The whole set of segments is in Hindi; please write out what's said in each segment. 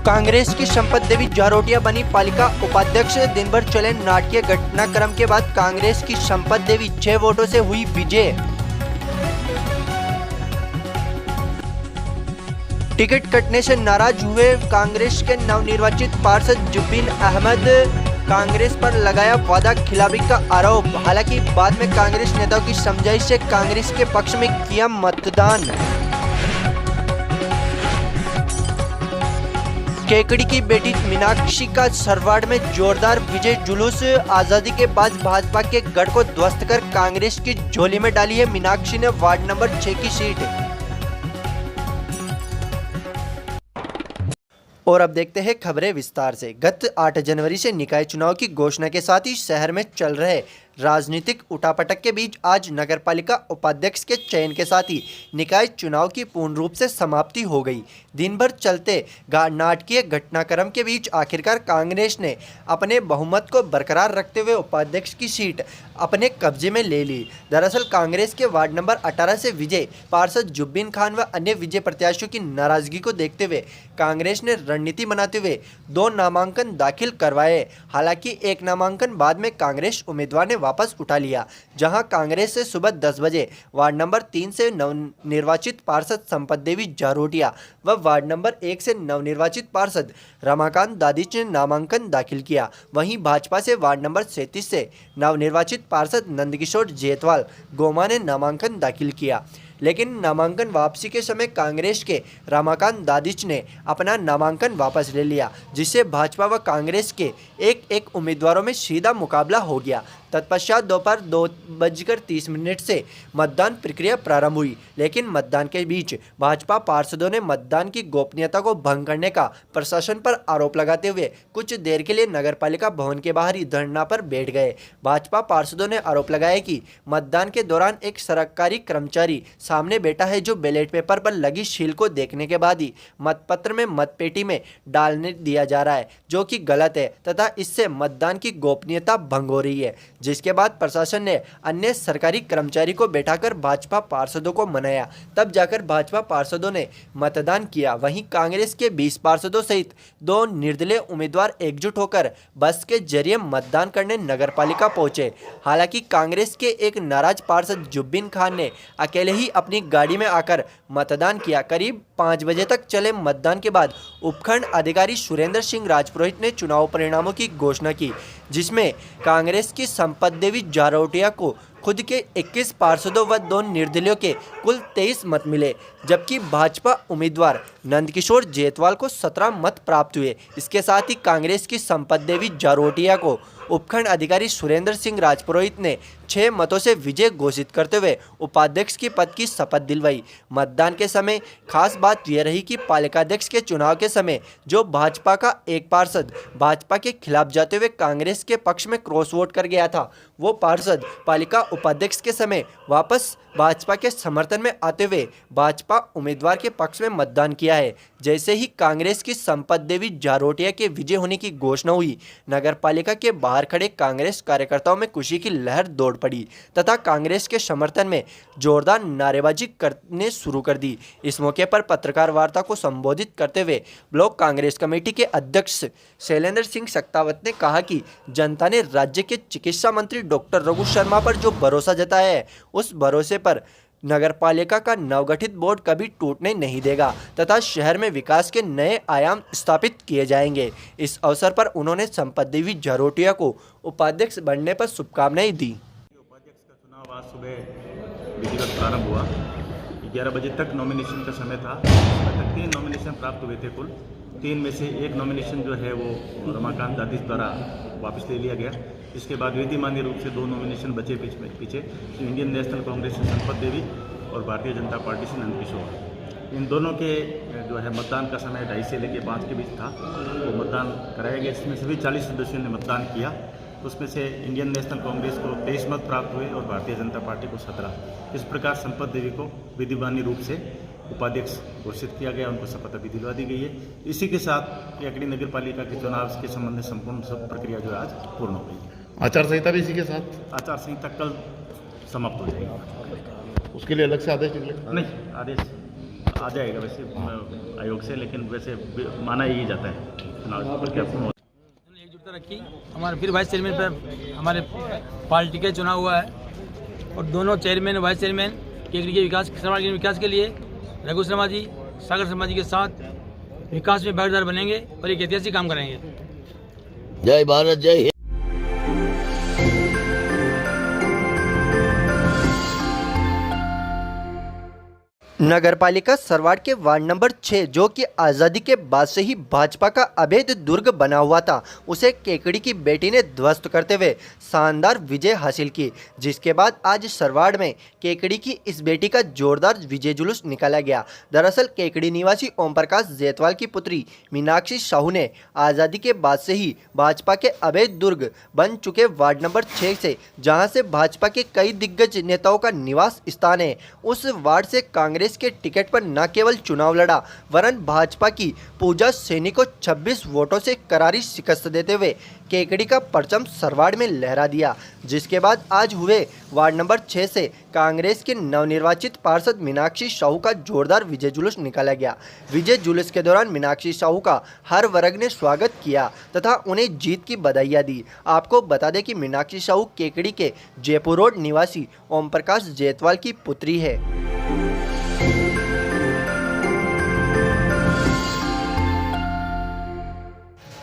कांग्रेस की संपत देवी जारोटिया बनी पालिका उपाध्यक्ष। दिन भर चले नाटकीय घटनाक्रम के बाद कांग्रेस की संपत देवी 6 वोटों से हुई विजय। टिकट कटने से नाराज हुए कांग्रेस के नवनिर्वाचित पार्षद जुब्बीन अहमद। कांग्रेस पर लगाया वादा खिलाफी का आरोप। हालांकि बाद में कांग्रेस नेताओं की समझाइश से कांग्रेस के पक्ष में किया मतदान। केकड़ी की बेटी मीनाक्षी का सरवाड़ में जोरदार विजय जुलूस। आजादी के बाद भाजपा के गढ़ को ध्वस्त कर कांग्रेस की झोली में डाली है मीनाक्षी ने वार्ड नंबर 6 की सीट। और अब देखते हैं खबरें विस्तार से। गत 8 जनवरी से निकाय चुनाव की घोषणा के साथ ही शहर में चल रहे राजनीतिक उठापटक के बीच आज नगरपालिका उपाध्यक्ष के चयन के साथ ही निकाय चुनाव की पूर्ण रूप से समाप्ति हो गई। दिन भर चलते नाटकीय घटनाक्रम के बीच आखिरकार कांग्रेस ने अपने बहुमत को बरकरार रखते हुए उपाध्यक्ष की सीट अपने कब्जे में ले ली। दरअसल कांग्रेस के वार्ड नंबर 18 से विजय पार्षद जुब्बीन खान व अन्य विजय प्रत्याशियों की नाराजगी को देखते हुए कांग्रेस ने रणनीति बनाते हुए 2 नामांकन दाखिल करवाए। हालांकि एक नामांकन बाद में कांग्रेस उम्मीदवार ने वापस उठा लिया, जहां कांग्रेस से सुबह 10 बजे वार्ड नंबर 3 से नवनिर्वाचित पार्षद संपत देवी जारोटिया व वार्ड नंबर 1 से नवनिर्वाचित पार्षद रमाकांत दादिच ने नामांकन दाखिल किया। वहीं भाजपा से वार्ड नंबर 37 से नवनिर्वाचित पार्षद नंदकिशोर जेतवाल गोमा ने नामांकन दाखिल किया। लेकिन नामांकन वापसी के समय कांग्रेस के रमाकांत दादिच ने अपना नामांकन वापस ले लिया, जिससे भाजपा व कांग्रेस के एक उम्मीदवारों में सीधा मुकाबला हो गया। तत्पश्चात दोपहर 2:30 से मतदान प्रक्रिया प्रारंभ हुई, लेकिन मतदान के बीच भाजपा पार्षदों ने मतदान की गोपनीयता को भंग करने का प्रशासन पर आरोप लगाते हुए कुछ देर के लिए नगरपालिका भवन के बाहर ही धरना पर बैठ गए। भाजपा पार्षदों ने आरोप लगाया कि मतदान के दौरान एक सरकारी कर्मचारी सामने बैठा है जो बैलेट पेपर पर लगी सील को देखने के बाद ही मतपत्र में मतपेटी में डालने दिया जा रहा है, जो कि गलत है तथा इससे मतदान की गोपनीयता भंग हो रही है। जिसके बाद प्रशासन ने अन्य सरकारी कर्मचारी को बैठाकर भाजपा पार्षदों को मनाया, तब जाकर भाजपा पार्षदों ने मतदान किया। वहीं कांग्रेस के 20 पार्षदों सहित 2 निर्दलीय उम्मीदवार एकजुट होकर बस के जरिए मतदान करने नगरपालिका पहुंचे। हालांकि कांग्रेस के एक नाराज पार्षद जुब्बीन खान ने अकेले ही अपनी गाड़ी में आकर मतदान किया। करीब 5 बजे तक चले मतदान के बाद उपखंड अधिकारी सुरेंद्र सिंह राजपुरोहित ने चुनाव परिणामों की घोषणा की, जिसमें कांग्रेस की संपत देवी जारोटिया को खुद के 21 पार्षदों व 2 निर्दलीयों के कुल 23 मत मिले, जबकि भाजपा उम्मीदवार नंदकिशोर जेतवाल को 17 मत प्राप्त हुए। इसके साथ ही कांग्रेस की संपत देवी जारोटिया को उपखंड अधिकारी सुरेंद्र सिंह राजपुरोहित ने 6 मतों से विजय घोषित करते हुए उपाध्यक्ष की पद की शपथ दिलवाई। मतदान के समय खास बात यह रही कि पालिकाध्यक्ष के चुनाव के समय जो भाजपा का एक पार्षद भाजपा के खिलाफ जाते हुए कांग्रेस के पक्ष में क्रॉस वोट कर गया था, वो पार्षद पालिका उपाध्यक्ष के समय वापस भाजपा के समर्थन में आते हुए भाजपा उम्मीदवार के पक्ष में मतदान किया है। जैसे ही कांग्रेस की संपत देवी जारोटिया के विजय होने की घोषणा हुई, नगरपालिका के बाहर खड़े कांग्रेस कार्यकर्ताओं में खुशी की लहर दौड़ पड़ी तथा कांग्रेस के समर्थन में जोरदार नारेबाजी करने शुरू कर दी। इस मौके पर पत्रकार वार्ता को संबोधित करते हुए ब्लॉक कांग्रेस कमेटी के अध्यक्ष शैलेंद्र सिंह सक्तावत ने कहा कि जनता ने राज्य के चिकित्सा मंत्री डॉक्टर रघु शर्मा पर जो भरोसा जताया है, उस भरोसे पर नगरपालिका का नवगठित बोर्ड कभी टूटने नहीं देगा तथा शहर में विकास के नए आयाम स्थापित किए जाएंगे। इस अवसर पर उन्होंने संपत देवी जारोटिया को उपाध्यक्ष बनने पर शुभकामनाएं दी। उपाध्यक्ष का चुनाव आज सुबह विधिवत प्रारंभ हुआ। 11 बजे तक नॉमिनेशन का समय था। उसमें तक 3 नॉमिनेशन प्राप्त हुए थे। कुल 3 में से एक नॉमिनेशन जो है वो रमाकांत दादिच द्वारा वापस ले लिया गया। इसके बाद विधिमान्य रूप से 2 नॉमिनेशन बचे पीछे इंडियन नेशनल कांग्रेस से संपत देवी और भारतीय जनता पार्टी से नंदकिशोर। इन दोनों के जो है मतदान का समय 2:30 से लेकर 5 के बीच था। वो मतदान कराया गया। इसमें सभी 40 सदस्यों ने मतदान किया। उसमें से इंडियन नेशनल कांग्रेस को 23 मत प्राप्त हुए और भारतीय जनता पार्टी को 17। इस प्रकार संपत देवी को विधिमान्य रूप से उपाध्यक्ष घोषित किया गया। उनको शपथ अभी दिलवा दी गई है। इसी के साथ केकड़ी नगर पालिका के चुनाव के संबंध में संपूर्ण सब प्रक्रिया जो है आज पूर्ण हो गई है। आचार संहिता भी इसी के साथ? आचार संहिता कल समाप्त हो जाएगी। उसके लिए अलग से आदेश निकले? नहीं, आदेश आ जाएगा वैसे आयोग से, लेकिन वैसे माना यही जाता है चुनाव प्रक्रिया एकजुटता रखी। हमारे फिर वाइस चेयरमैन पर हमारे पार्टी का चुनाव हुआ है और दोनों चेयरमैन वाइस चेयरमैन केकड़ी के विकास, समाज के विकास के लिए रघु शर्मा जी, सागर शर्मा जी के साथ विकास में भागीदार बनेंगे और एक ऐतिहासिक काम करेंगे। जय भारत, जय हिंद। नगरपालिका सरवाड़ के वार्ड नंबर 6 जो कि आज़ादी के बाद से ही भाजपा का अवैध दुर्ग बना हुआ था, उसे केकड़ी की बेटी ने ध्वस्त करते हुए शानदार विजय हासिल की, जिसके बाद आज सरवाड़ में केकड़ी की इस बेटी का जोरदार विजय जुलूस निकाला गया। दरअसल केकड़ी निवासी ओम प्रकाश जेतवाल की पुत्री मीनाक्षी साहू ने आज़ादी के बाद से ही भाजपा के अवैध दुर्ग बन चुके वार्ड नंबर 6 से, जहाँ से भाजपा के कई दिग्गज नेताओं का निवास स्थान है, उस वार्ड से कांग्रेस के टिकट पर न केवल चुनाव लड़ा वरन भाजपा की पूजा सैनी को 26 वोटों से करारी शिकस्त देते हुए केकड़ी का परचम सरवाड़ में लहरा दिया। जिसके बाद आज हुए वार्ड नंबर 6 से कांग्रेस के नवनिर्वाचित पार्षद मीनाक्षी साहू का जोरदार विजय जुलूस निकाला गया। विजय जुलूस के दौरान मीनाक्षी साहू का हर वर्ग ने स्वागत किया तथा उन्हें जीत की बधाइयां दी। आपको बता दें कि मीनाक्षी साहू केकड़ी के जयपुर रोड निवासी ओम प्रकाश जेतवाल की पुत्री है।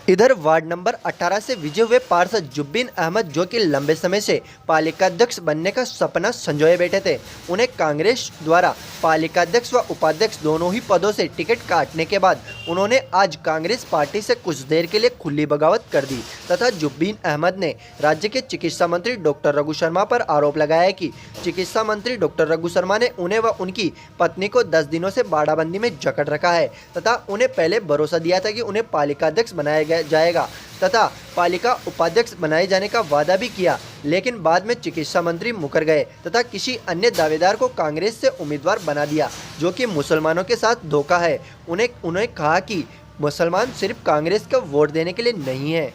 इधर वार्ड नंबर 18 से विजय हुए पार्षद जुब्बीन अहमद, जो कि लंबे समय से पालिकाध्यक्ष बनने का सपना संजोए बैठे थे, उन्हें कांग्रेस द्वारा पालिकाध्यक्ष व उपाध्यक्ष दोनों ही पदों से टिकट काटने के बाद उन्होंने आज कांग्रेस पार्टी से कुछ देर के लिए खुली बगावत कर दी तथा जुब्बीन अहमद ने राज्य के चिकित्सा मंत्री डॉक्टर रघु शर्मा पर आरोप लगाया कि चिकित्सा मंत्री डॉक्टर रघु शर्मा ने उन्हें व उनकी पत्नी को 10 दिनों से बाड़ाबंदी में जकड़ रखा है तथा उन्हें पहले भरोसा दिया था कि उन्हें पालिकाध्यक्ष बनाया जाएगा तथा पालिका उपाध्यक्ष बनाए जाने का वादा भी किया, लेकिन बाद में चिकित्सा मंत्री मुकर गए तथा किसी अन्य दावेदार को कांग्रेस से उम्मीदवार बना दिया, जो कि मुसलमानों के साथ धोखा है। उन्हें कहा कि मुसलमान सिर्फ कांग्रेस का वोट देने के लिए नहीं है,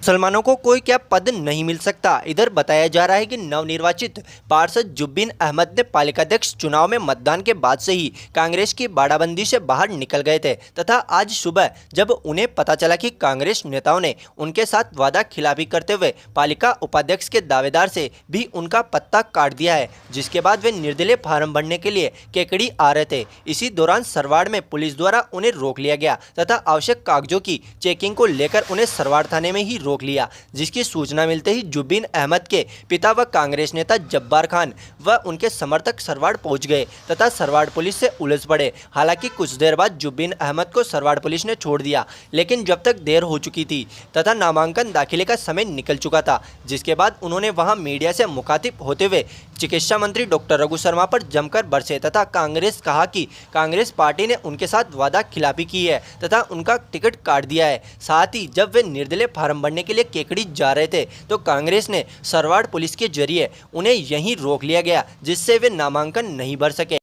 मुसलमानों को कोई क्या पद नहीं मिल सकता। इधर बताया जा रहा है कि नवनिर्वाचित पार्षद जुब्बीन अहमद ने पालिकाध्यक्ष चुनाव में मतदान के बाद से ही कांग्रेस की बाड़ाबंदी से बाहर निकल गए थे तथा आज सुबह जब उन्हें पता चला कि कांग्रेस नेताओं ने उनके साथ वादा खिलाफी करते हुए पालिका उपाध्यक्ष के दावेदार से भी उनका पत्ता काट दिया है, जिसके बाद वे निर्दलीय फार्म भरने के लिए केकड़ी आ रहे थे। इसी दौरान सरवाड़ में पुलिस द्वारा उन्हें रोक लिया गया तथा आवश्यक कागजों की चेकिंग को लेकर उन्हें सरवाड़ थाने में ही रोक लिया, जिसकी सूचना मिलते ही जुब्बीन अहमद के पिता व कांग्रेस नेता जब्बार खान व उनके समर्थक सरवाड़ पहुंच गए तथा सरवाड़ पुलिस से उलझ पड़े। हालांकि कुछ देर बाद जुब्बीन अहमद को सरवाड़ पुलिस ने छोड़ दिया, लेकिन जब तक देर हो चुकी थी तथा नामांकन दाखिले का समय निकल चुका था, जिसके बाद उन्होंने वहां मीडिया से मुखातिब होते हुए चिकित्सा मंत्री डॉक्टर रघु शर्मा पर जमकर बरसे तथा कांग्रेस कहा कि कांग्रेस पार्टी ने उनके साथ वादा खिलाफी की है तथा उनका टिकट काट दिया है। साथ ही जब वे निर्दलीय फार्म भरने के लिए केकड़ी जा रहे थे तो कांग्रेस ने सरवाड़ पुलिस के जरिए उन्हें यहीं रोक लिया गया, जिससे वे नामांकन नहीं भर सके।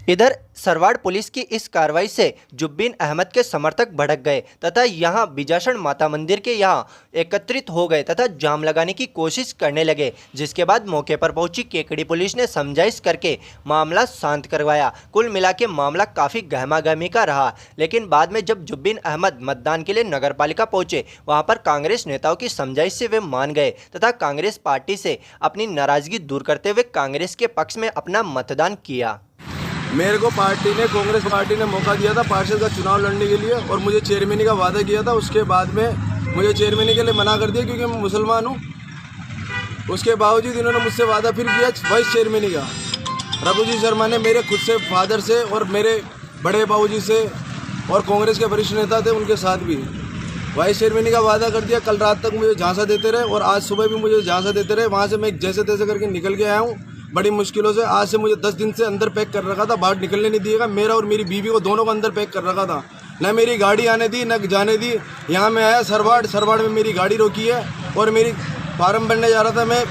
इधर सरवाड़ पुलिस की इस कार्रवाई से जुब्बीन अहमद के समर्थक भड़क गए तथा यहां बिजासन माता मंदिर के यहां एकत्रित हो गए तथा जाम लगाने की कोशिश करने लगे, जिसके बाद मौके पर पहुंची केकड़ी पुलिस ने समझाइश करके मामला शांत करवाया। कुल मिला के मामला काफ़ी गहमागहमी का रहा, लेकिन बाद में जब जुब्बीन अहमद मतदान के लिए नगरपालिका पहुंचे, वहां पर कांग्रेस नेताओं की समझाइश से वे मान गए तथा कांग्रेस पार्टी से अपनी नाराजगी दूर करते हुए कांग्रेस के पक्ष में अपना मतदान किया। मेरे को कांग्रेस पार्टी ने मौका दिया था पार्षद का चुनाव लड़ने के लिए और मुझे चेयरमैनी का वादा किया था। उसके बाद में मुझे चेयरमैनी के लिए मना कर दिया क्योंकि मैं मुसलमान हूँ। उसके बावजूद इन्होंने मुझसे वादा फिर किया वाइस चेयरमैनी का। रघु जी शर्मा ने मेरे खुद से फादर से और मेरे बड़े बाबूजी से और कांग्रेस के वरिष्ठ नेता थे उनके साथ भी वाइस चेयरमैनी का वादा कर दिया। कल रात तक मुझे झांसा देते रहे और आज सुबह भी मुझे झांसा देते रहे। वहाँ से मैं जैसे तैसे करके निकल के आया हूँ बड़ी मुश्किलों से। आज से मुझे 10 दिन से अंदर पैक कर रखा था, बाहर निकलने नहीं दिएगा। मेरा और मेरी बीवी को दोनों को अंदर पैक कर रखा था, न मेरी गाड़ी आने दी न जाने दी। यहाँ मैं आया सरवाड़ में मेरी गाड़ी रोकी है और मेरी फार्म भरने जा रहा था मैं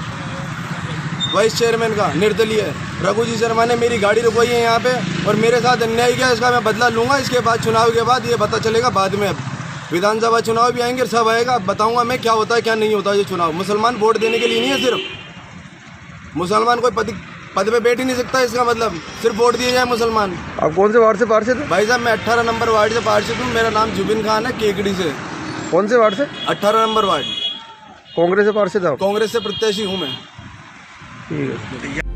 वाइस चेयरमैन का निर्दलीय रघु जी शर्मा ने मेरी गाड़ी रुकवाई है यहाँ पे और मेरे साथ अन्याय किया। इसका मैं बदला लूँगा। इसके बाद चुनाव के बाद ये पता चलेगा। बाद में अब विधानसभा चुनाव भी आएंगे, सब आएगा, बताऊँगा मैं क्या होता है क्या नहीं होता। ये चुनाव मुसलमान वोट देने के लिए नहीं है, सिर्फ मुसलमान कोई पद पे बैठ ही नहीं सकता, इसका मतलब सिर्फ वोट दिए जाए मुसलमान। आप कौन से वार्ड से पार्षद हैं? भाई साहब मैं 18 नंबर वार्ड से पार्षद हूँ। मेरा नाम जुबिन खान है, केकड़ी से। कौन से वार्ड से? 18 नंबर वार्ड। कांग्रेस से पार्षद आप? कांग्रेस से प्रत्याशी हूँ मैं। ठीक है।